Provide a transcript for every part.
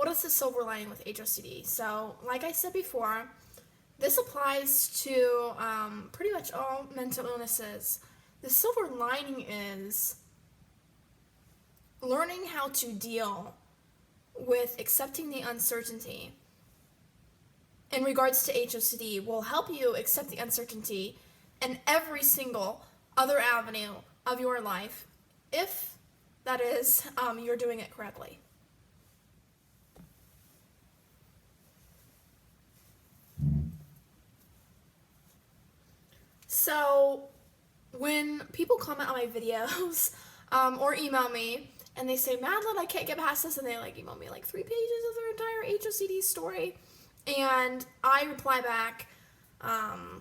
what is the silver lining with HOCD? So, like I said before, this applies to pretty much all mental illnesses. The silver lining is learning how to deal with accepting the uncertainty in regards to HOCD will help you accept the uncertainty in every single other avenue of your life if, that is, you're doing it correctly. So, when people comment on my videos or email me and they say, Madeline, I can't get past this, and they like email me like 3 pages of their entire HOCD story, and I reply back, I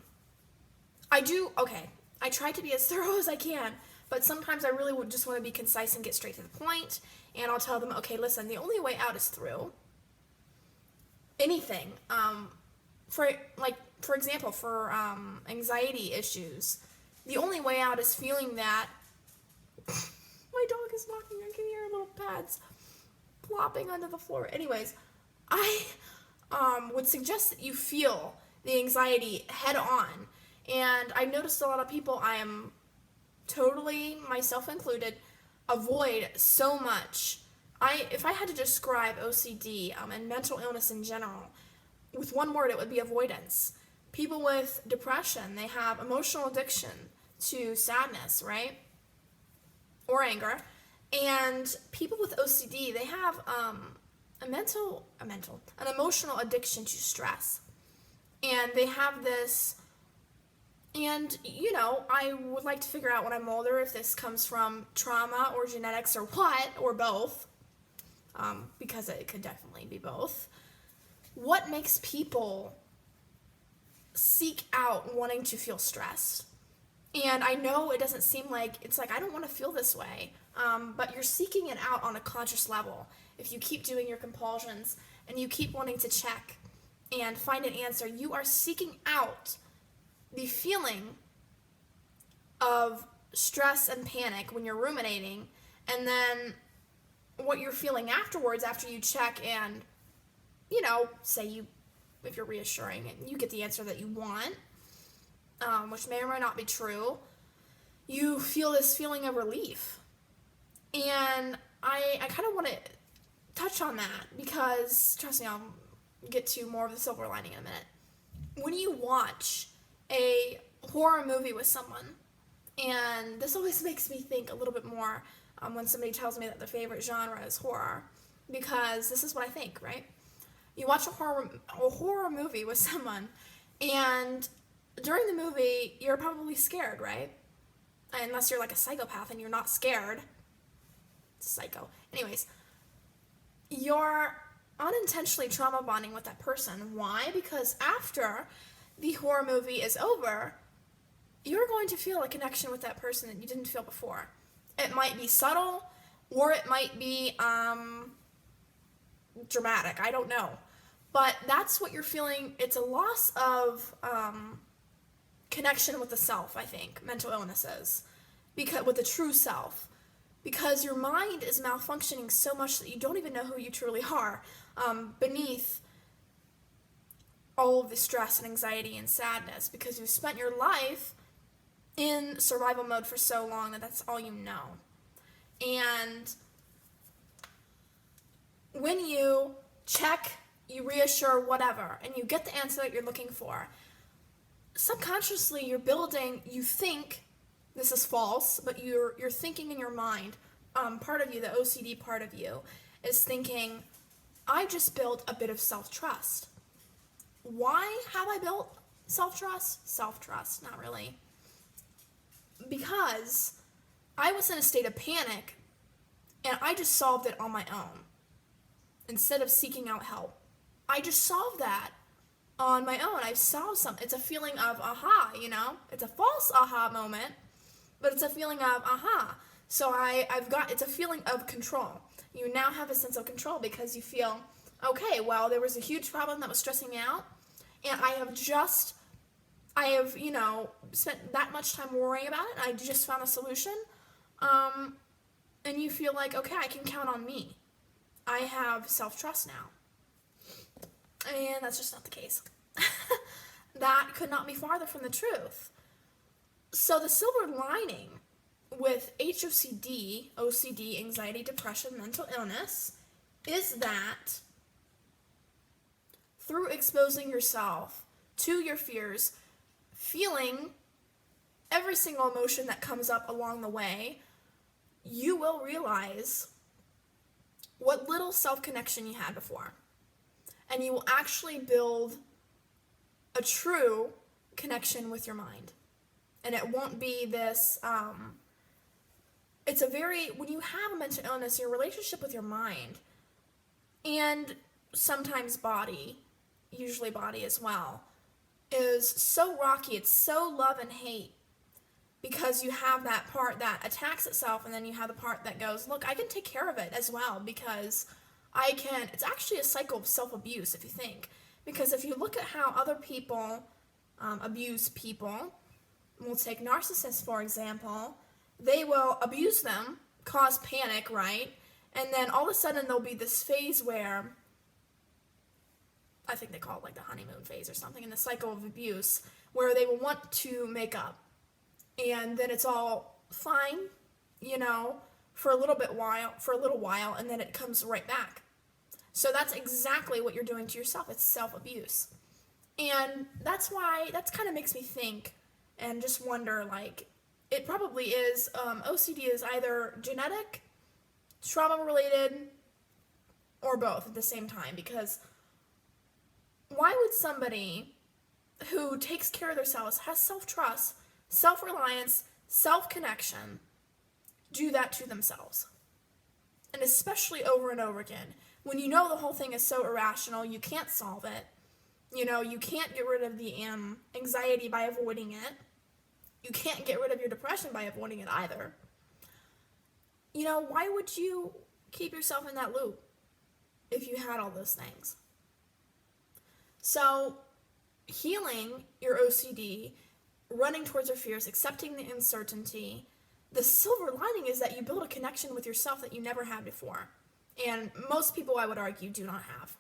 try to be as thorough as I can, but sometimes I really would just want to be concise and get straight to the point, and I'll tell them, okay, listen, the only way out is through. Anything. For example, for anxiety issues, the only way out is feeling that. My dog is knocking. I can hear little pads plopping onto the floor. Anyways, I would suggest that you feel the anxiety head on. And I've noticed a lot of people, I am totally, myself included, avoid so much. If I had to describe OCD and mental illness in general, with one word, it would be avoidance. People with depression, they have emotional addiction to sadness, right? Or anger. And people with OCD, they have an emotional addiction to stress. And they have this, and I would like to figure out when I'm older if this comes from trauma or genetics or what, or both, because it could definitely be both. What makes people seek out wanting to feel stressed? And I know it doesn't seem like, it's like, I don't want to feel this way, but you're seeking it out on a conscious level. If you keep doing your compulsions and you keep wanting to check and find an answer, you are seeking out the feeling of stress and panic when you're ruminating, and then what you're feeling afterwards after you check and, say if you're reassuring and you get the answer that you want, which may or may not be true, you feel this feeling of relief. And I kind of want to touch on that because, trust me, I'll get to more of the silver lining in a minute. When you watch a horror movie with someone, and this always makes me think a little bit more when somebody tells me that their favorite genre is horror, because this is what I think, right? You watch a horror movie with someone, and during the movie, you're probably scared, right? Unless you're like a psychopath and you're not scared. Psycho. Anyways, you're unintentionally trauma bonding with that person. Why? Because after the horror movie is over, you're going to feel a connection with that person that you didn't feel before. It might be subtle, or it might be dramatic. I don't know. But that's what you're feeling. It's a loss of connection with the self, I think, mental illnesses, because with the true self, because your mind is malfunctioning so much that you don't even know who you truly are beneath all of the stress and anxiety and sadness, because you've spent your life in survival mode for so long that that's all you know. And when you check, you reassure, whatever, and you get the answer that you're looking for, subconsciously you think this is false, but you're thinking in your mind, part of you, the OCD part of you, is thinking, I just built a bit of self-trust. Why have I built self-trust? Self-trust, not really. Because I was in a state of panic, and I just solved it on my own, instead of seeking out help. I just solved that on my own. I've solved something. It's a feeling of aha, It's a false aha moment, but it's a feeling of aha. So it's a feeling of control. You now have a sense of control because you feel, okay, well, there was a huge problem that was stressing me out, and I have spent that much time worrying about it, and I just found a solution, and you feel like, okay, I can count on me. I have self-trust now. And that's just not the case. That could not be farther from the truth. So the silver lining with HOCD, OCD, anxiety, depression, mental illness, is that through exposing yourself to your fears, feeling every single emotion that comes up along the way, you will realize what little self-connection you had before. And you will actually build a true connection with your mind. And it won't be this, when you have a mental illness, your relationship with your mind, and sometimes body, usually body as well, is so rocky. It's so love and hate, because you have that part that attacks itself, and then you have the part that goes, look, I can take care of it as well, because I can. It's actually a cycle of self-abuse, if you think. Because if you look at how other people abuse people, we'll take narcissists, for example, they will abuse them, cause panic, right? And then all of a sudden there'll be this phase where, I think they call it like the honeymoon phase or something, in the cycle of abuse, where they will want to make up. And then it's all fine, for a little while, and then it comes right back. So that's exactly what you're doing to yourself. It's self-abuse. And that's kind of makes me think and just wonder, it probably is, OCD is either genetic, trauma-related, or both at the same time. Because why would somebody who takes care of themselves, has self-trust, self-reliance, self-connection, do that to themselves? And especially over and over again. When you know the whole thing is so irrational, you can't solve it. You can't get rid of the anxiety by avoiding it. You can't get rid of your depression by avoiding it either. Why would you keep yourself in that loop if you had all those things? So, healing your OCD, running towards your fears, accepting the uncertainty, the silver lining is that you build a connection with yourself that you never had before. And most people, I would argue, do not have.